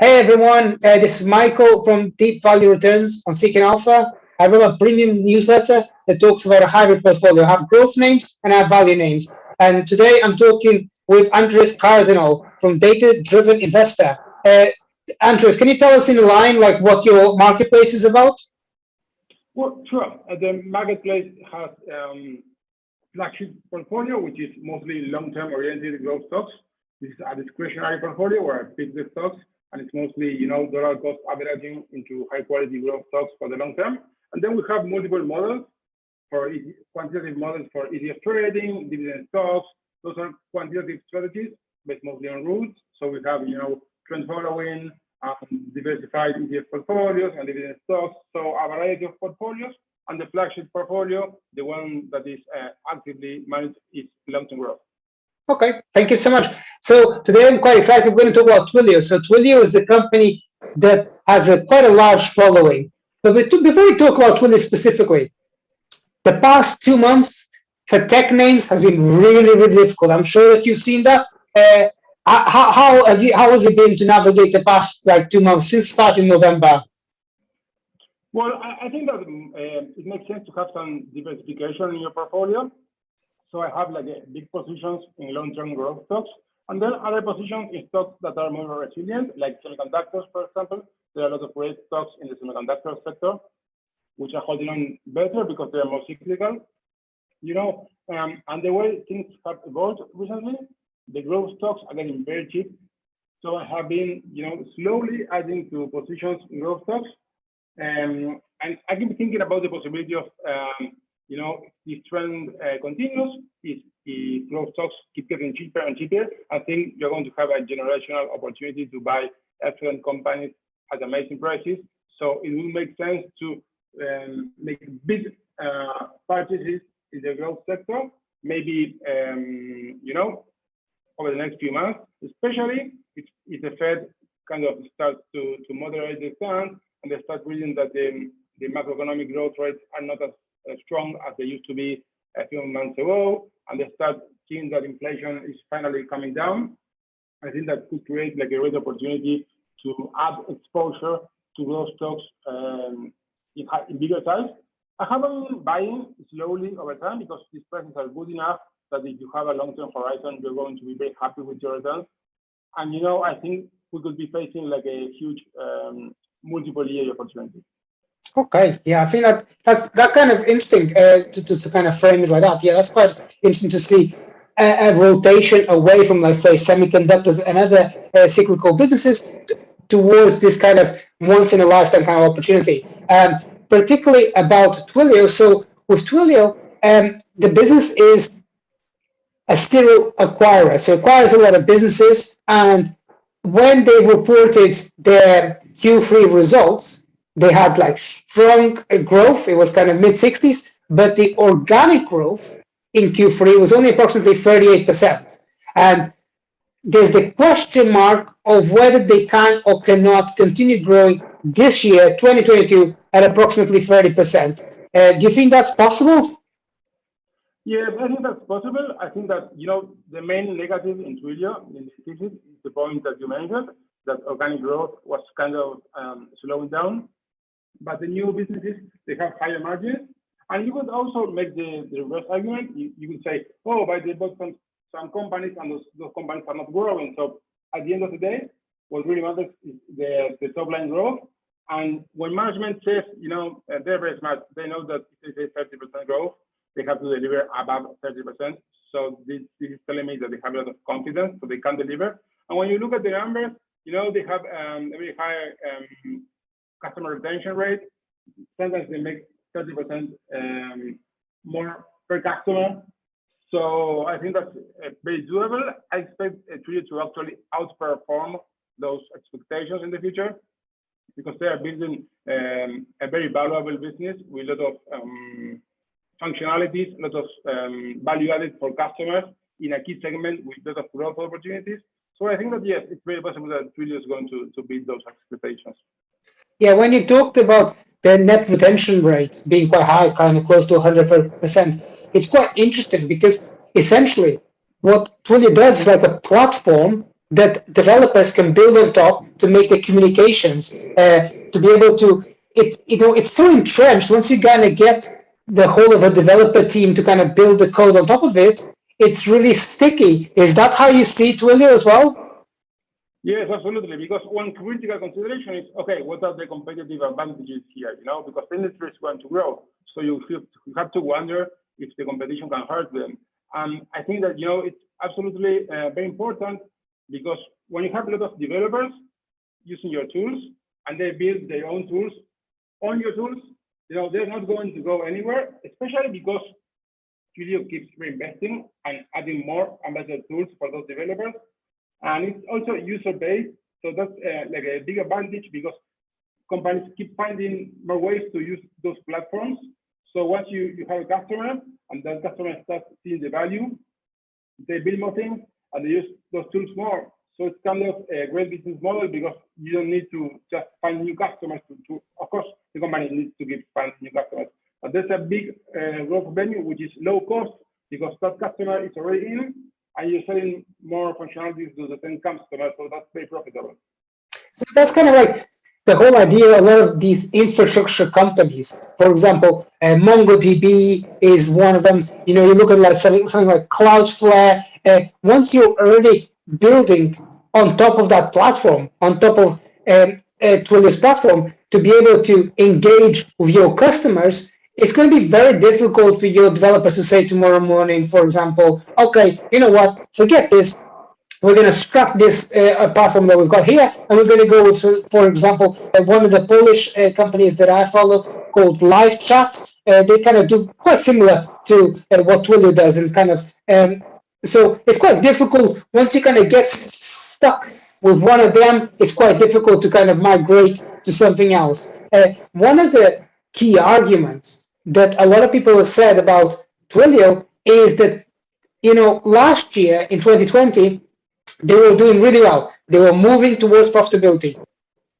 Hey everyone, this is Michael from Deep Value Returns on Seeking Alpha. I run a premium newsletter that talks about a hybrid portfolio. I have growth names and I have value names. And today I'm talking with Andres Cardinal from Data Driven Investor. Andres, can you tell us in a line like what your marketplace is about? Well, sure. The marketplace has flagship portfolio, which is mostly long-term oriented growth stocks. This is a discretionary portfolio where I pick the stocks, and it's mostly, dollar cost averaging into high quality growth stocks for the long term. And then we have multiple models for quantitative models for ETF trading, dividend stocks. Those are quantitative strategies based mostly on rules. So we have, trend following, diversified ETF portfolios and dividend stocks. So a variety of portfolios. And the flagship portfolio, the one that is actively managed, is long-term growth. Okay, thank you so much. So today I'm quite excited. We're going to talk about Twilio. So Twilio is a company that has quite a large following. But before we talk about Twilio specifically, the past 2 months for tech names has been really, really difficult. I'm sure that you've seen that. How has it been to navigate the past 2 months since starting November? Well, I think that it makes sense to have some diversification in your portfolio. So I have big positions in long-term growth stocks, and then other positions in stocks that are more resilient, like semiconductors, for example. There are a lot of great stocks in the semiconductor sector, which are holding on better because they are more cyclical. And the way things have evolved recently, the growth stocks are getting very cheap. So I have been, slowly adding to positions in growth stocks. And I've been thinking about the possibility of, if this trend continues, if growth stocks keep getting cheaper and cheaper, I think you're going to have a generational opportunity to buy excellent companies at amazing prices. So it will make sense to make big purchases in the growth sector, maybe, over the next few months, especially if the Fed kind of starts to moderate the stance and they start reading that the macroeconomic growth rates are not as strong as they used to be a few months ago, and they start seeing that inflation is finally coming down. I think that could create a great opportunity to add exposure to those stocks in bigger size. I have been buying slowly over time because these prices are good enough that if you have a long-term horizon, you're going to be very happy with your returns. And I think we could be facing a huge multiple year opportunity. Okay, yeah, I think that's kind of interesting to kind of frame it like that. Yeah, that's quite interesting to see a rotation away from, let's say, semiconductors and other cyclical businesses towards this kind of once in a lifetime kind of opportunity. Particularly about Twilio. So with Twilio, the business is a serial acquirer. So it acquires a lot of businesses, and when they reported their Q3 results, they had strong growth. It was kind of mid-60s, but the organic growth in Q3 was only approximately 38%. And there's the question mark of whether they can or cannot continue growing this year, 2022, at approximately 30%. Do you think that's possible? Yeah, I think that's possible. I think that, the main negative in Twilio in this case is the point that you mentioned, that organic growth was kind of slowing down. But the new businesses, they have higher margins. And you could also make the reverse argument. You could say, oh, but they bought some companies and those companies are not growing. So at the end of the day, what really matters is the top line growth. And when management says, they're very smart, they know that if they say 30% growth, they have to deliver above 30%. So this is telling me that they have a lot of confidence, so they can deliver. And when you look at the numbers, they have a very high customer retention rate. Sometimes they make 30% more per customer. So I think that's very doable. I expect Twilio to actually outperform those expectations in the future because they are building a very valuable business with a lot of functionalities, a lot of value added for customers in a key segment with a lot of growth opportunities. So I think that, yes, it's very possible that Twilio is going to beat those expectations. Yeah, when you talked about the net retention rate being quite high, kind of close to 100%, it's quite interesting because essentially what Twilio does is like a platform that developers can build on top to make the communications, to be able to, it's so entrenched. Once you kind of get the whole of a developer team to kind of build the code on top of it, it's really sticky. Is that how you see Twilio as well? Yes, absolutely. Because one critical consideration is, okay, what are the competitive advantages here? Because the industry is going to grow, so you have to wonder if the competition can hurt them. And I think that it's absolutely very important, because when you have a lot of developers using your tools and they build their own tools on your tools, they're not going to go anywhere, especially because Twilio keeps reinvesting and adding more and better tools for those developers. And it's also user-based, so that's like a big advantage, because companies keep finding more ways to use those platforms. So once you have a customer and that customer starts seeing the value, they build more things and they use those tools more. So it's kind of a great business model, because you don't need to just find new customers. Of course, the company needs to find new customers, but there's a big growth venue, which is low cost, because that customer is already in, and you're selling more functionalities to the same customer, so that's very profitable. So that's kind of like the whole idea. A lot of these infrastructure companies, for example, MongoDB is one of them. You look at like something like Cloudflare. Once you're already building on top of that platform, on top of Twilio's platform, to be able to engage with your customers, it's going to be very difficult for your developers to say tomorrow morning, for example, okay, you know what, forget this. We're going to scrap this platform that we've got here, and we're going to go with, for example, one of the Polish companies that I follow called Live Chat. They kind of do quite similar to what Twilio does, and kind of so it's quite difficult once you kind of get stuck with one of them. It's quite difficult to kind of migrate to something else. One of the key arguments that a lot of people have said about Twilio is that last year in 2020. They were doing really well. They were moving towards profitability.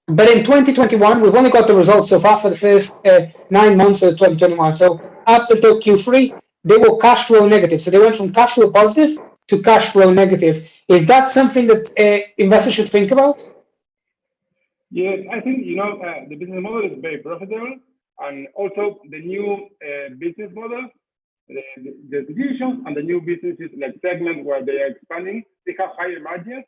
But in 2021, we've only got the results so far for the first 9 months of 2021. So up until Q3, they were cash flow negative. So they went from cash flow positive to cash flow negative. Is that something that investors should think about? Yes, I think the business model is very profitable, and also the new business model, the divisions and the new businesses like segment where they are expanding, they have higher margins.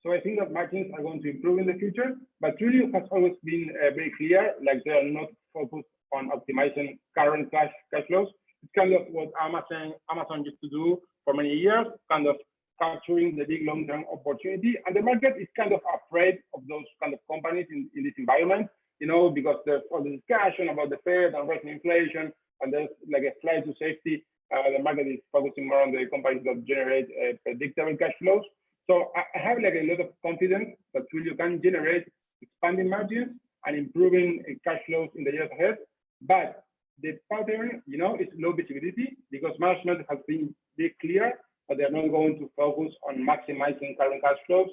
So I think that margins are going to improve in the future. But Twilio has always been very clear, like they are not focused on optimizing current cash flows. It's kind of what Amazon used to do for many years, kind of capturing the big long-term opportunity. And the market is kind of afraid of those kind of companies in this environment, because there's all the discussion about the Fed and rising inflation, and there's like a flight to safety. The market is focusing more on the companies that generate predictable cash flows. So I have like a lot of confidence that Twilio can generate expanding margins and improving cash flows in the years ahead. But the pattern, is low visibility, because management has been very clear that they're not going to focus on maximizing current cash flows.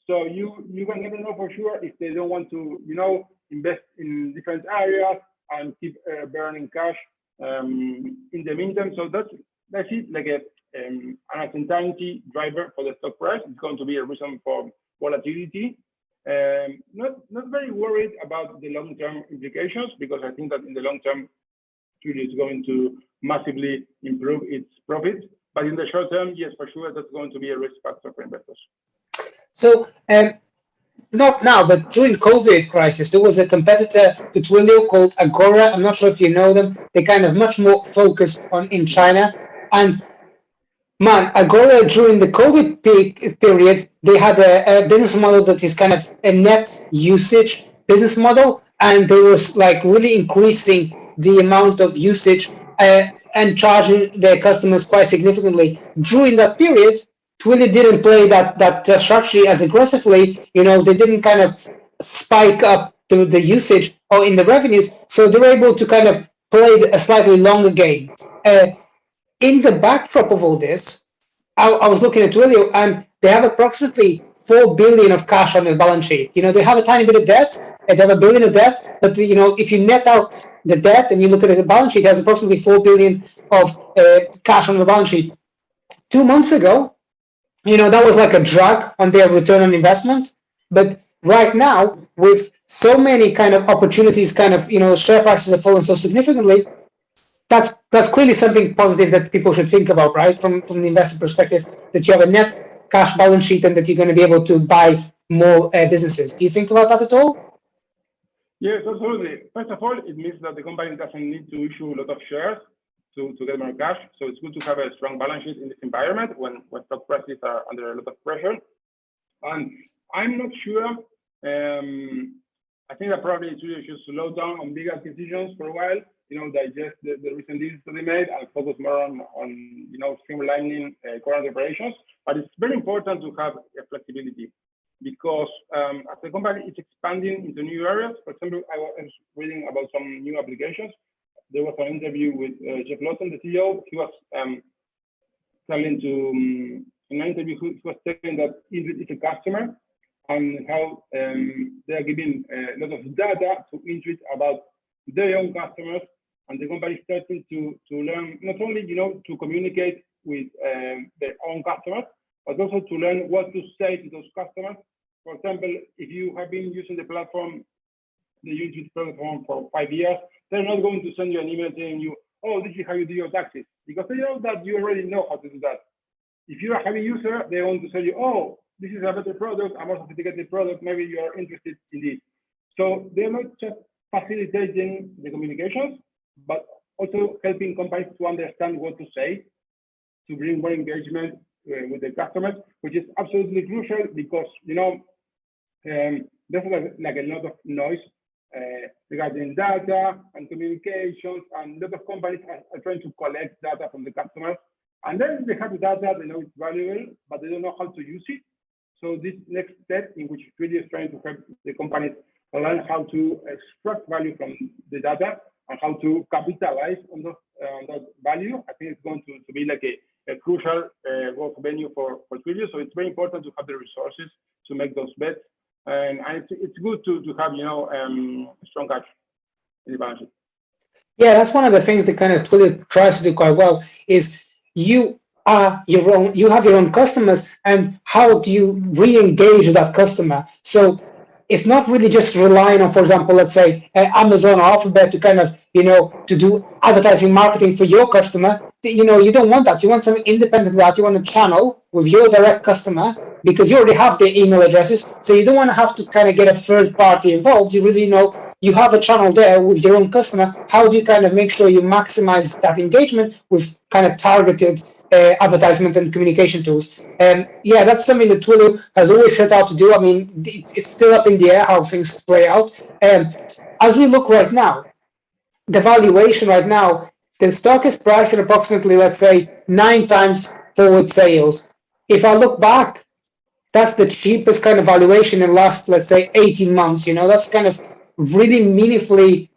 So you can never know for sure if they don't want to, invest in different areas and keep burning cash in the meantime. So that's it, like an uncertainty driver for the stock price. It's going to be a reason for volatility. Not very worried about the long-term implications, because I think that in the long term, Twilio is going to massively improve its profits. But in the short term, yes, for sure, that's going to be a risk factor for investors. So, not now, but during COVID crisis, there was a competitor to Twilio called Agora. I'm not sure if you know them. They kind of much more focused on in China. And man, Agora during the COVID period, they had a business model that is kind of a net usage business model, and they was like really increasing the amount of usage and charging their customers quite significantly. During that period, Twilio didn't play that strategy as aggressively. They didn't kind of spike up the usage or in the revenues, so they were able to kind of play a slightly longer game. In the backdrop of all this, I was looking at Twilio, and they have approximately 4 billion of cash on their balance sheet. They have a tiny bit of debt, and they have 1 billion of debt, but if you net out the debt and you look at the balance sheet, it has approximately 4 billion of cash on the balance sheet. 2 months ago, that was like a drag on their return on investment. But right now, with so many kind of opportunities, kind of, share prices have fallen so significantly, that's clearly something positive that people should think about, right? From the investor perspective, that you have a net cash balance sheet and that you're going to be able to buy more businesses. Do you think about that at all? Yes, absolutely. First of all, it means that the company doesn't need to issue a lot of shares to get more cash. So it's good to have a strong balance sheet in this environment when stock prices are under a lot of pressure. And I'm not sure. I think that probably Twilio should slow down on big acquisitions for a while, digest the recent deals that they made and focus more on streamlining current operations. But it's very important to have a flexibility because as the company is expanding into new areas, for example, I was reading about some new applications. There was an interview with Jeff Lawson, the CEO. He was telling in an interview, he was telling that it's a customer and how they are giving a lot of data to Intuit about their own customers, and the company is starting to learn not only to communicate with their own customers, but also to learn what to say to those customers. For example, if you have been using the platform, the Intuit platform for 5 years, they're not going to send you an email telling you, oh, this is how you do your taxes, because they know that you already know how to do that. If you're a heavy user, they want to tell you, oh, this is a better product, a more sophisticated product, maybe you are interested in this. So they're not just facilitating the communications, but also helping companies to understand what to say, to bring more engagement with the customers, which is absolutely crucial because, there's like a lot of noise regarding data and communications, and a lot of companies are trying to collect data from the customers. And then they have the data, they know it's valuable, but they don't know how to use it. So this next step in which Twilio is trying to help the companies learn how to extract value from the data and how to capitalize on that value, I think it's going to be like a crucial growth venue for Twilio. So it's very important to have the resources to make those bets. And it's good to have, strong cash in the balance sheet. Yeah, that's one of the things that kind of Twilio tries to do quite well is you have your own customers, and how do you re-engage that customer? So it's not really just relying on, for example, let's say Amazon or Alphabet to kind of, to do advertising marketing for your customer. You don't want that. You want something independent of that. You want a channel with your direct customer because you already have their email addresses. So you don't want to have to kind of get a third party involved. You really you have a channel there with your own customer. How do you kind of make sure you maximize that engagement with kind of targeted advertisement and communication tools? And yeah, that's something that Twilio has always set out to do. I mean, it's still up in the air how things play out. As we look right now, the valuation right now, the stock is priced at approximately, let's say, 9 times forward sales. If I look back, that's the cheapest kind of valuation in the last, let's say, 18 months. That's kind of really meaningfully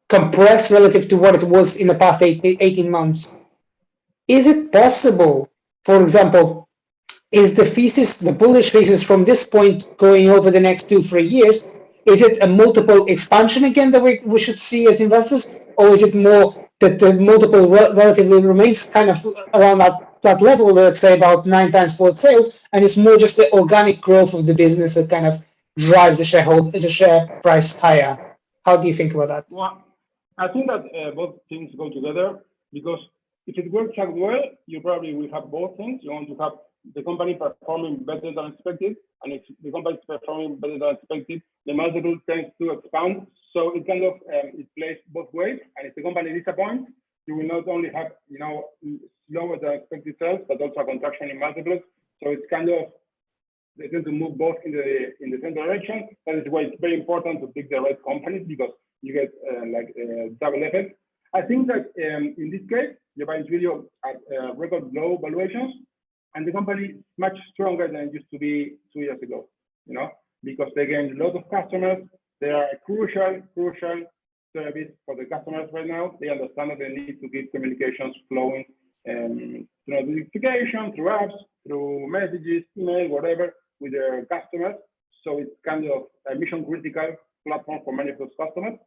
compressed relative to what it was in the past 18 months. Is it possible, for example, is the bullish thesis from this point going over the next 2-3 years, is it a multiple expansion again that we should see as investors, or is it more that the multiple relatively remains kind of around that level, let's say about 9 times forward sales, and it's more just the organic growth of the business that kind of drives the share price higher? How do you think about that? Well, I think that both things go together, because if it works out well, you probably will have both things. You want to have the company performing better than expected, and if the company is performing better than expected, the multiple tends to expand. So it kind of it plays both ways. And if the company disappoints, you will not only have lower than expected sales, but also a contraction in multiples. So it's kind of they tend to move both in the same direction. That is why it's very important to pick the right companies, because you get double effect. I think that in this case, you're buying Twilio at record low valuations, and the company is much stronger than it used to be 2 years ago, because they gain a lot of customers. They are a crucial service for the customers right now. They understand that they need to keep communications flowing through notification, through apps, through messages, email, whatever, with their customers. So it's kind of a mission critical platform for many of those customers.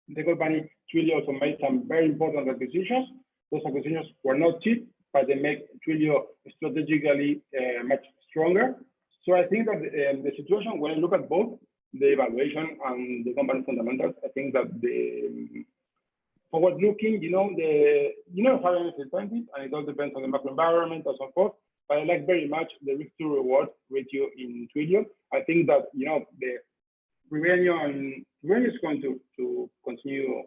The company Twilio also made some very important acquisitions. Those acquisitions were not cheap, but they make Twilio strategically much stronger. So I think that the situation, when I look at both the evaluation and the company fundamentals, I think that the forward-looking, having uncertainties, and it all depends on the macro environment and so forth. But I like very much the risk-to-reward ratio in Twilio. I think that the revenue is going to continue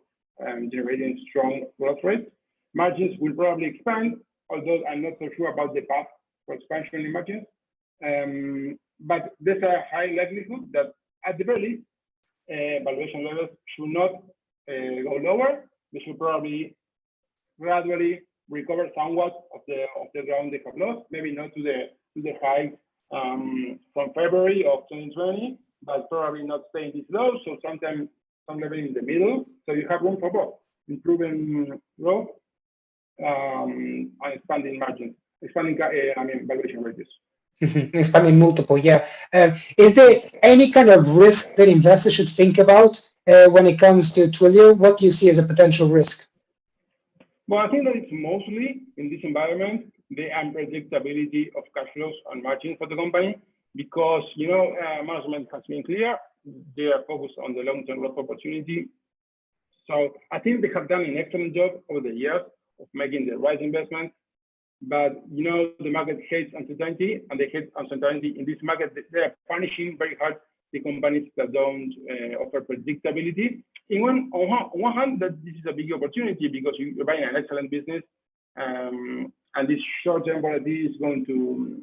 generating strong growth rates. Margins will probably expand, although I'm not so sure about the path for expansion in margins. But there's a high likelihood that at the very least, valuation levels should not go lower. They should probably gradually recover somewhat of the ground they have lost. Maybe not to the high from February of 2020, but probably not staying this low. So some level in the middle. So you have room for both improving growth and expanding margins, valuation ranges. Expanding multiple, yeah. Is there any kind of risk that investors should think about when it comes to Twilio? What do you see as a potential risk? Well, I think that it's mostly in this environment the unpredictability of cash flows and margins for the company, because management has been clear they are focused on the long-term growth opportunity. So I think they have done an excellent job over the years of making the right investments. But the market hates uncertainty, and they hate uncertainty in this market. They are punishing very hard the companies that don't offer predictability. On one hand, that this is a big opportunity because you're buying an excellent business, and this short-term volatility is going to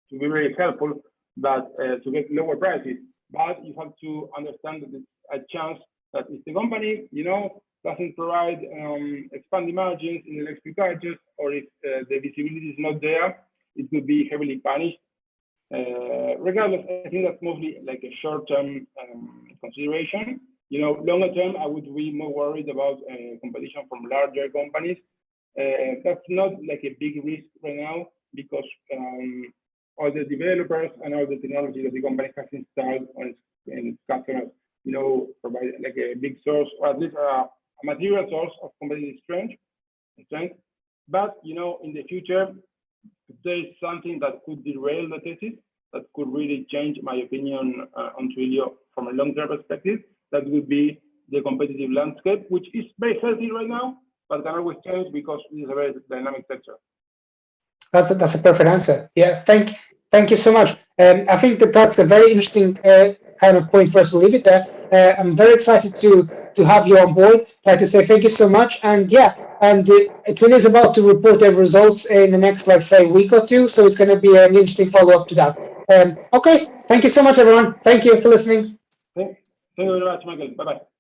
be very helpful, but to get lower prices. But you have to understand that it's a chance that if the company, doesn't provide expanding margins in the next few quarters, or if the visibility is not there, it could be heavily punished. Regardless, I think that's mostly like a short-term consideration. Longer term, I would be more worried about competition from larger companies. That's not like a big risk right now, because all the developers and all the technology that the company has installed on its customers, provide like a big source, or at least a material source of competitive strength. But in the future, if there is something that could derail the thesis, that could really change my opinion on Twilio from a long-term perspective, that would be the competitive landscape, which is very healthy right now, but can always change because it is a very dynamic sector. That's a perfect answer. Yeah, thank you so much. I think that's a very interesting kind of point for us to leave it there. I'm very excited to have you on board. I'd like to say thank you so much. And Twilio is about to report their results in the next, week or two. So it's going to be an interesting follow-up to that. Okay, thank you so much, everyone. Thank you for listening. Thank you very much, Michael. Bye-bye.